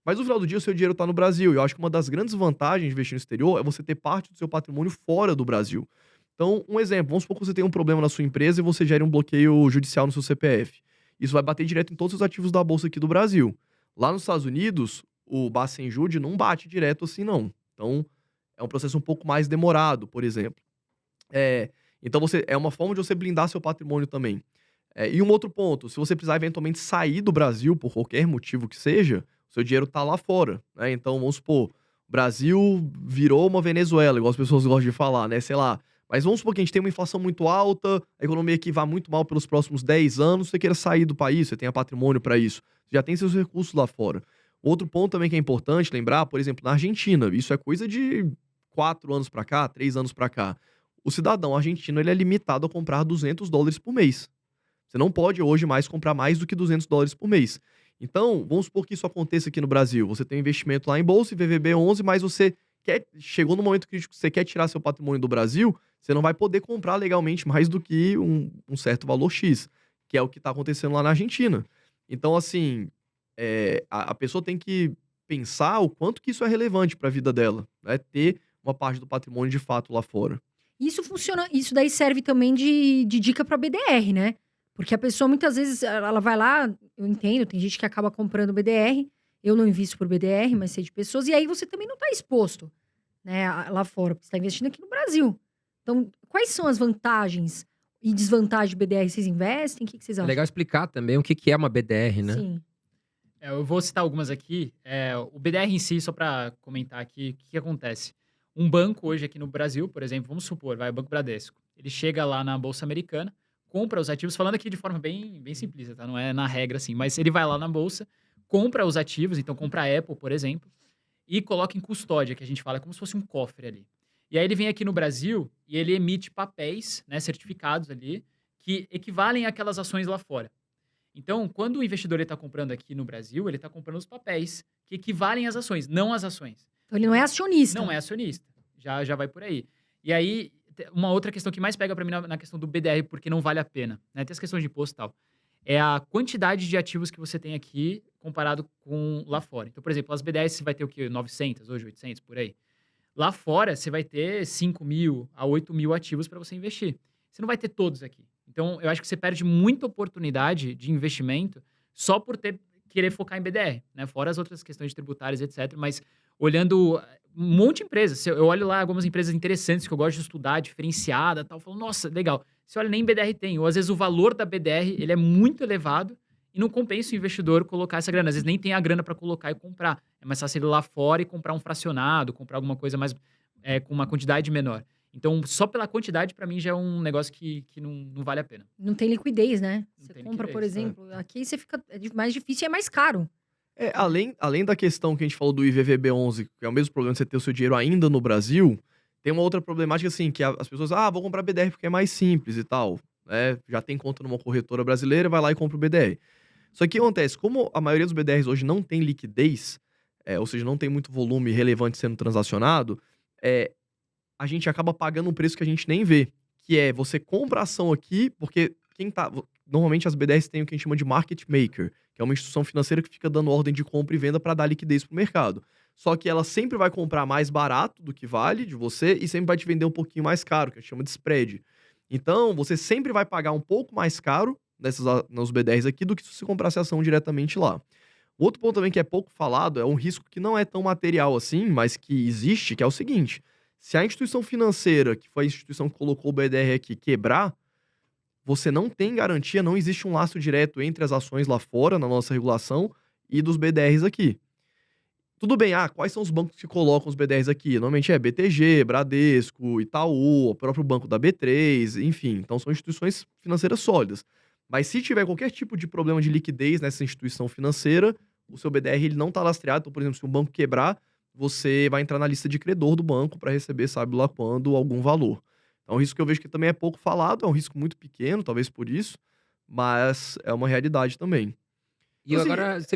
Mas no final do dia o seu dinheiro está no Brasil, e eu acho que uma das grandes vantagens de investir no exterior é você ter parte do seu patrimônio fora do Brasil. Então, um exemplo, vamos supor que você tem um problema na sua empresa e você gere um bloqueio judicial no seu CPF. Isso vai bater direto em todos os ativos da bolsa aqui do Brasil. Lá nos Estados Unidos, o Bacen-Jude não bate direto assim não. Então, é um processo um pouco mais demorado, por exemplo. Então é uma forma de você blindar seu patrimônio também. E um outro ponto, se você precisar eventualmente sair do Brasil por qualquer motivo que seja, o seu dinheiro tá lá fora, né. Então vamos supor, o Brasil virou uma Venezuela, igual as pessoas gostam de falar, né, sei lá. Mas vamos supor que a gente tem uma inflação muito alta, a economia aqui vá muito mal pelos próximos 10 anos, você queira sair do país, você tenha patrimônio para isso, você já tem seus recursos lá fora. Outro ponto também que é importante lembrar, por exemplo, na Argentina, isso é coisa de 4 anos para cá, 3 anos para cá. O cidadão argentino ele é limitado a comprar $200 por mês. Você não pode hoje mais comprar mais do que $200 por mês. Então, vamos supor que isso aconteça aqui no Brasil. Você tem um investimento lá em bolsa e VVB11, mas você chegou no momento crítico que você quer tirar seu patrimônio do Brasil, você não vai poder comprar legalmente mais do que um certo valor X, que é o que está acontecendo lá na Argentina. Então, assim, a pessoa tem que pensar o quanto que isso é relevante para a vida dela, né? Ter uma parte do patrimônio de fato lá fora. Isso funciona, isso daí serve também de dica para BDR, né? Porque a pessoa muitas vezes ela vai lá, eu entendo, tem gente que acaba comprando BDR, eu não invisto por BDR, mas sei de pessoas, e aí você também não está exposto, né, lá fora, porque você está investindo aqui no Brasil. Então, quais são as vantagens e desvantagens de BDR? Vocês investem? O que vocês É acham? legal explicar também o que que é uma BDR, né? Sim. Eu vou citar algumas aqui. O BDR em si, só para comentar aqui, o que que acontece? Um banco hoje aqui no Brasil, por exemplo, vamos supor, vai o Banco Bradesco. Ele chega lá na Bolsa Americana, compra os ativos, falando aqui de forma bem simplista, tá? Não é na regra assim, mas ele vai lá na Bolsa, compra os ativos, então compra a Apple, por exemplo, e coloca em custódia, que a gente fala, como se fosse um cofre ali. E aí ele vem aqui no Brasil e ele emite papéis, né, certificados ali, que equivalem àquelas ações lá fora. Então, quando o investidor está comprando aqui no Brasil, ele está comprando os papéis que equivalem às ações, não às ações. Então ele não é acionista. Não é acionista. Já vai por aí. E aí, uma outra questão que mais pega para mim na questão do BDR, porque não vale a pena, né? Tem as questões de imposto e tal. É a quantidade de ativos que você tem aqui comparado com lá fora. Então, por exemplo, as BDRs você vai ter o quê? 900, hoje 800, por aí. Lá fora, você vai ter 5.000 a 8.000 ativos para você investir. Você não vai ter todos aqui. Então, eu acho que você perde muita oportunidade de investimento só por querer focar em BDR, né? Fora as outras questões tributárias, etc. Mas olhando um monte de empresas, eu olho lá algumas empresas interessantes que eu gosto de estudar, diferenciada, tal, eu falo, nossa, legal. Você olha, nem BDR tem. Ou às vezes o valor da BDR, ele é muito elevado e não compensa o investidor colocar essa grana. Às vezes nem tem a grana para colocar e comprar. É mais fácil ele ir lá fora e comprar um fracionado, comprar alguma coisa mais com uma quantidade menor. Então, só pela quantidade, para mim, já é um negócio que não vale a pena. Não tem liquidez, né? Não Você tem compra, por liquidez, exemplo, aqui você fica mais difícil e é mais caro. Além da questão que a gente falou do IVVB11, que é o mesmo problema de você ter o seu dinheiro ainda no Brasil, tem uma outra problemática, assim, que as pessoas, vou comprar BDR porque é mais simples e tal, né? Já tem conta numa corretora brasileira, vai lá e compra o BDR. Só que o que acontece, como a maioria dos BDRs hoje não tem liquidez, ou seja, não tem muito volume relevante sendo transacionado, a gente acaba pagando um preço que a gente nem vê, que é você compra a ação aqui, porque normalmente as BDRs têm o que a gente chama de market maker, que é uma instituição financeira que fica dando ordem de compra e venda para dar liquidez para o mercado. Só que ela sempre vai comprar mais barato do que vale de você e sempre vai te vender um pouquinho mais caro, que a gente chama de spread. Então, você sempre vai pagar um pouco mais caro nos BDRs aqui do que se você comprasse a ação diretamente lá. Outro ponto também que é pouco falado é um risco que não é tão material assim, mas que existe, que é o seguinte: se a instituição financeira, que foi a instituição que colocou o BDR aqui, quebrar, você não tem garantia, não existe um laço direto entre as ações lá fora, na nossa regulação, e dos BDRs aqui. Tudo bem, quais são os bancos que colocam os BDRs aqui? Normalmente é BTG, Bradesco, Itaú, o próprio banco da B3, enfim. Então são instituições financeiras sólidas. Mas se tiver qualquer tipo de problema de liquidez nessa instituição financeira, o seu BDR ele não está lastreado. Então, por exemplo, se um banco quebrar, você vai entrar na lista de credor do banco para receber, sabe lá quando, algum valor. Então, é um risco que eu vejo que também é pouco falado, é um risco muito pequeno, talvez por isso, mas é uma realidade também. E Então, assim, agora, você